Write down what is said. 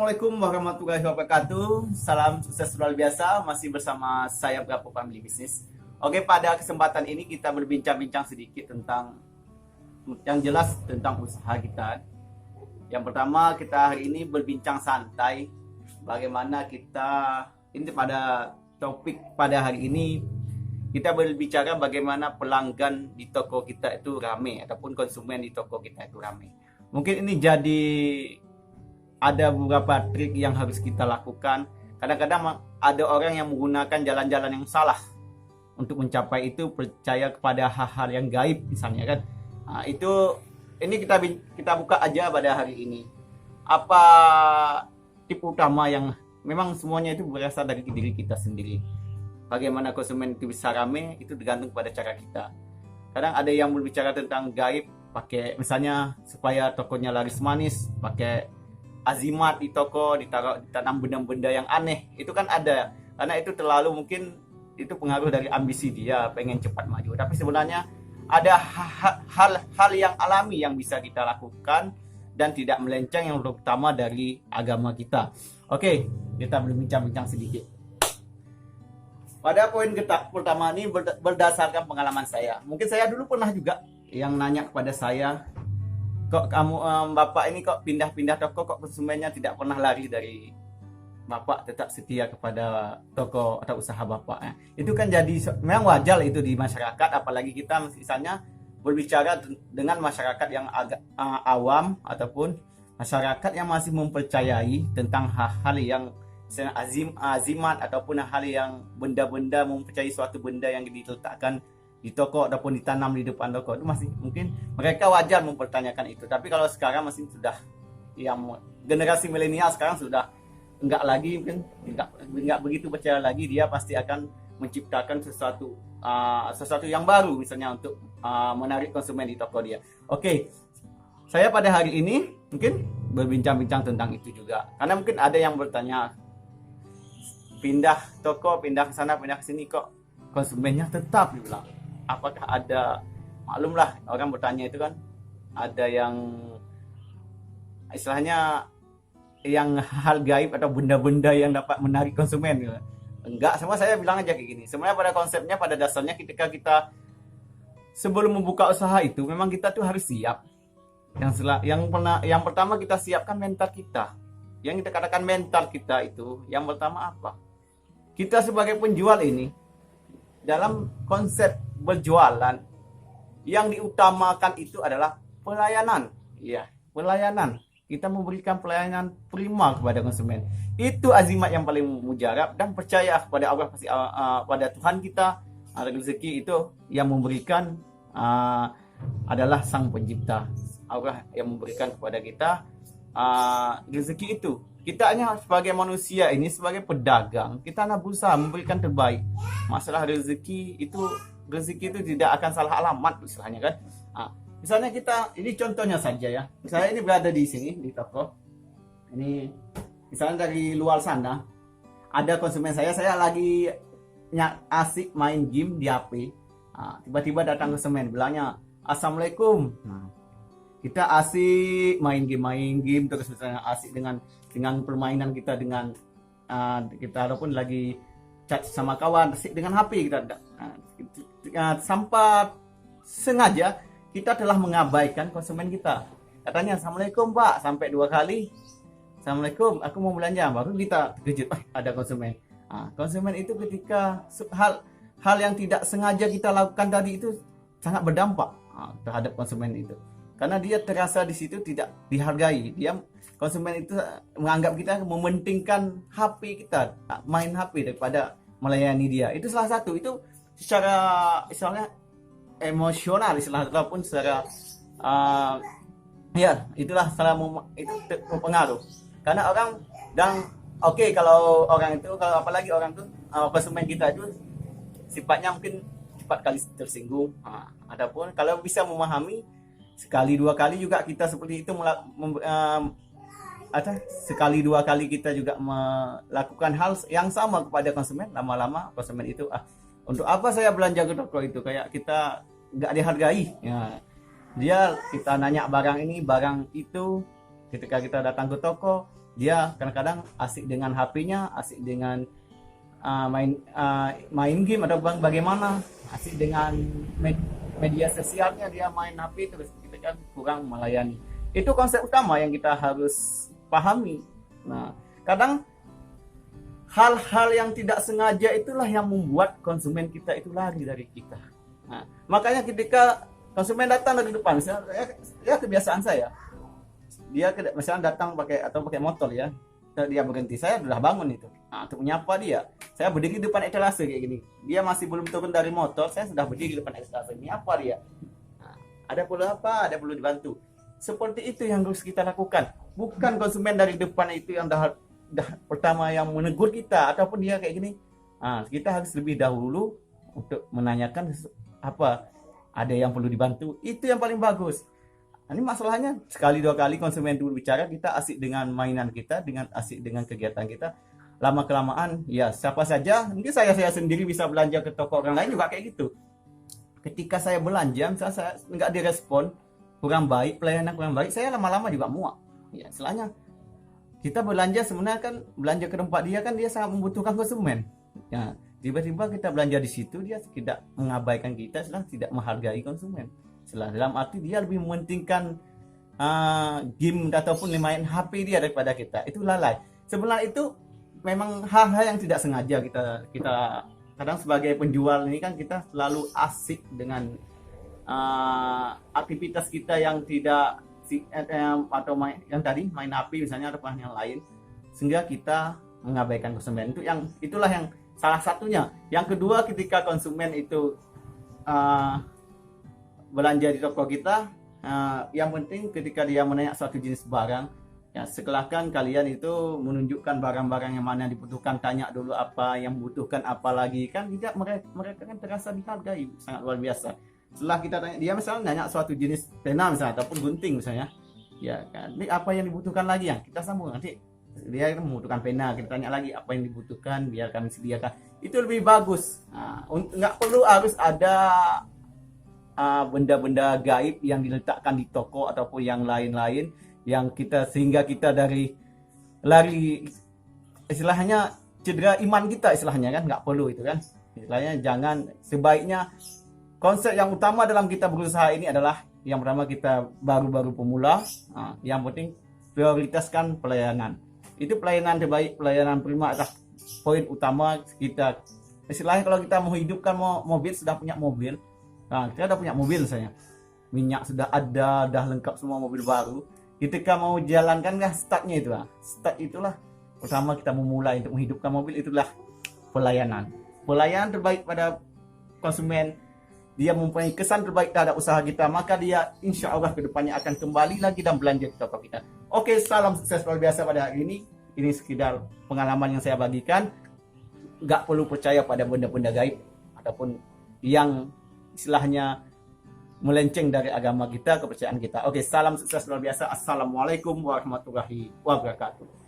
Assalamualaikum warahmatullahi wabarakatuh. Salam sukses luar biasa. Masih bersama saya Brapo Family Business. Oke, pada kesempatan ini kita berbincang-bincang sedikit tentang yang jelas tentang usaha kita. Yang pertama, kita hari ini berbincang santai. Bagaimana kita ini pada topik pada hari ini kita berbicara bagaimana pelanggan di toko kita itu rame ataupun konsumen di toko kita itu rame. Mungkin ini jadi ada beberapa trik yang harus kita lakukan. Kadang-kadang ada orang yang menggunakan jalan-jalan yang salah untuk mencapai itu, percaya kepada hal-hal yang gaib misalnya kan. Nah, itu ini kita buka aja pada hari ini. Apa tipe utama yang memang semuanya itu berasal dari diri kita sendiri. Bagaimana konsumen itu bisa rame itu tergantung pada cara kita. Kadang ada yang berbicara tentang gaib, pakai misalnya supaya tokonya laris manis, pakai azimat di toko, ditanam benda-benda yang aneh. Itu kan ada, karena itu terlalu mungkin itu pengaruh dari ambisi dia pengen cepat maju. Tapi sebenarnya ada hal-hal yang alami yang bisa kita lakukan dan tidak melenceng yang terutama dari agama kita. Oke, kita berbincang-bincang sedikit. Pada poin pertama ini berdasarkan pengalaman saya. Mungkin saya dulu pernah juga yang nanya kepada saya, kok kamu bapak ini kok pindah-pindah toko, kok konsumennya tidak pernah lari dari bapak, tetap setia kepada toko atau usaha bapak. Itu kan jadi memang wajar itu di masyarakat, apalagi kita misalnya berbicara dengan masyarakat yang agak awam ataupun masyarakat yang masih mempercayai tentang hal-hal yang azimat ataupun hal yang benda-benda, mempercayai suatu benda yang diletakkan di toko ataupun ditanam di depan toko, itu masih mungkin mereka wajar mempertanyakan itu. Tapi kalau sekarang masih sudah yang generasi milenial sekarang sudah enggak lagi, mungkin enggak begitu percaya lagi, dia pasti akan menciptakan sesuatu yang baru misalnya untuk menarik konsumen di toko dia. Oke, saya pada hari ini mungkin berbincang-bincang tentang itu juga, karena mungkin ada yang bertanya, pindah toko, pindah ke sana, pindah ke sini kok konsumennya tetap, dibilang. Apakah ada, maklumlah orang bertanya itu kan ada yang istilahnya yang hal gaib atau benda-benda yang dapat menarik konsumen gitu. Enggak, sama saya bilang aja kayak gini. Sebenarnya pada konsepnya, pada dasarnya ketika kita sebelum membuka usaha itu memang kita tuh harus siap. Yang pertama kita siapkan mental kita. Yang kita katakan mental kita itu yang pertama apa? Kita sebagai penjual ini dalam konsep berjualan yang diutamakan itu adalah pelayanan. Ya, pelayanan. Kita memberikan pelayanan prima kepada konsumen. Itu azimat yang paling mujarab, dan percaya kepada Allah, pada Tuhan kita. Rezeki itu yang memberikan adalah Sang Pencipta. Allah yang memberikan kepada kita rezeki itu. Kita hanya sebagai manusia ini, sebagai pedagang, kita hanya berusaha memberikan terbaik. Masalah rezeki itu tidak akan salah alamat istilahnya kan. Misalnya kita, ini contohnya saja ya. Misalnya ini berada di sini di toko. Ini misalnya dari luar sana ada konsumen saya lagi asik main game di HP. Tiba-tiba datang konsumen bilangnya, "Assalamualaikum." Kita asik main game terus, misalnya asik dengan permainan kita, dengan kita ataupun lagi chat sama kawan, asik dengan HP kita. Sampai sengaja kita telah mengabaikan konsumen kita. Katanya, "Assalamualaikum Pak," sampai 2 kali. "Assalamualaikum, aku mau belanja." Baru kita terkejut, ada konsumen. Konsumen itu ketika hal yang tidak sengaja kita lakukan tadi itu sangat berdampak terhadap konsumen itu. Karena dia terasa di situ tidak dihargai. Konsumen itu menganggap kita mementingkan HP kita, main HP daripada melayani dia. Itu salah satu. Itu secara istilahnya emosional, ataupun secara ya itulah itu berpengaruh. Karena orang kalau apalagi orang tuh konsumen kita itu sifatnya mungkin cepat kali tersinggung. Adapun kalau bisa memahami, sekali 2 kali juga kita seperti itu sekali 2 kali kita juga melakukan hal yang sama kepada konsumen, lama-lama konsumen itu untuk apa saya belanja ke toko itu, kayak kita nggak dihargai ya. Kita nanya barang ini barang itu, ketika kita datang ke toko Dia kadang-kadang asik dengan HP-nya, asik dengan main game atau bagaimana, asik dengan media sosialnya, dia main HP terus, kita kan kurang melayani. Itu konsep utama yang kita harus pahami. Nah, kadang hal-hal yang tidak sengaja itulah yang membuat konsumen kita itu lari dari kita. Nah, makanya ketika konsumen datang dari depan, misalnya, ya kebiasaan saya, dia misalnya datang pakai motor ya, dia berhenti, saya sudah bangun itu. Nah, untuk menyapa dia, saya berdiri di depan etalase kayak gini, dia masih belum turun dari motor, saya sudah berdiri di depan etalase, menyapa dia. Nah, ada perlu dibantu. Seperti itu yang harus kita lakukan. Bukan konsumen dari depan itu yang dah pertama yang menegur kita ataupun dia kayak gini. Nah, kita harus lebih dahulu untuk menanyakan apa, ada yang perlu dibantu, itu yang paling bagus. Ini masalahnya sekali dua kali konsumen dulu bicara, kita asik dengan mainan kita, dengan asik dengan kegiatan kita, lama kelamaan ya siapa saja, mungkin saya sendiri bisa belanja ke toko orang lain juga kayak gitu. Ketika saya belanja, misalnya saya nggak direspon, kurang baik, pelayanan kurang baik, saya lama-lama juga muak. Ya, istilahnya kita belanja sebenarnya kan belanja ke tempat dia kan dia sangat membutuhkan konsumen. Ya, tiba-tiba kita belanja di situ dia tidak mengabaikan kita, tidak menghargai konsumen. Dalam arti dia lebih mementingkan game ataupun main HP dia daripada kita. Itu lalai. Sebenarnya itu memang hal-hal yang tidak sengaja kita kadang sebagai penjual ini kan kita selalu asik dengan aktivitas kita yang tidak atau yang tadi main HP misalnya atau yang lain, sehingga kita mengabaikan konsumen. Itulah yang salah satunya. Yang kedua, ketika konsumen itu belanja di toko kita, yang penting ketika dia menanya suatu jenis barang, ya silakan kalian itu menunjukkan barang-barang yang mana yang dibutuhkan, tanya dulu apa yang butuhkan, apa lagi, kan tidak, mereka kan terasa dihargai sangat luar biasa. Setelah kita tanya, dia misalnya nanya suatu jenis pena misalnya ataupun gunting misalnya, ya kan, ini apa yang dibutuhkan lagi, ya kita sambung, nanti dia membutuhkan pena, kita tanya lagi apa yang dibutuhkan, biar kami sediakan. Itu lebih bagus. Nah, nggak perlu harus ada benda-benda gaib yang diletakkan di toko ataupun yang lain-lain yang sehingga kita lari istilahnya cedera iman kita, istilahnya kan nggak perlu itu kan. Istilahnya jangan, sebaiknya konsep yang utama dalam kita berusaha ini adalah yang pertama, kita baru-baru pemula, yang penting prioritaskan pelayanan. Itu pelayanan terbaik, pelayanan prima adalah poin utama kita. Istilahnya kalau kita mau hidupkan mobil, sudah punya mobil. Nah, kita udah punya mobil misalnya, minyak sudah ada, dah lengkap semua mobil baru. Ketika mau jalankan startnya itulah. Start itulah pertama kita memulai untuk menghidupkan mobil, itulah pelayanan. Pelayanan terbaik pada konsumen, dia mempunyai kesan terbaik terhadap usaha kita, maka dia insya Allah kedepannya akan kembali lagi dan belanja di toko kita. Oke, salam sukses luar biasa pada hari ini. Ini sekedar pengalaman yang saya bagikan. Nggak perlu percaya pada benda-benda gaib ataupun yang istilahnya melenceng dari agama kita, kepercayaan kita. Oke, salam sukses luar biasa. Assalamualaikum warahmatullahi wabarakatuh.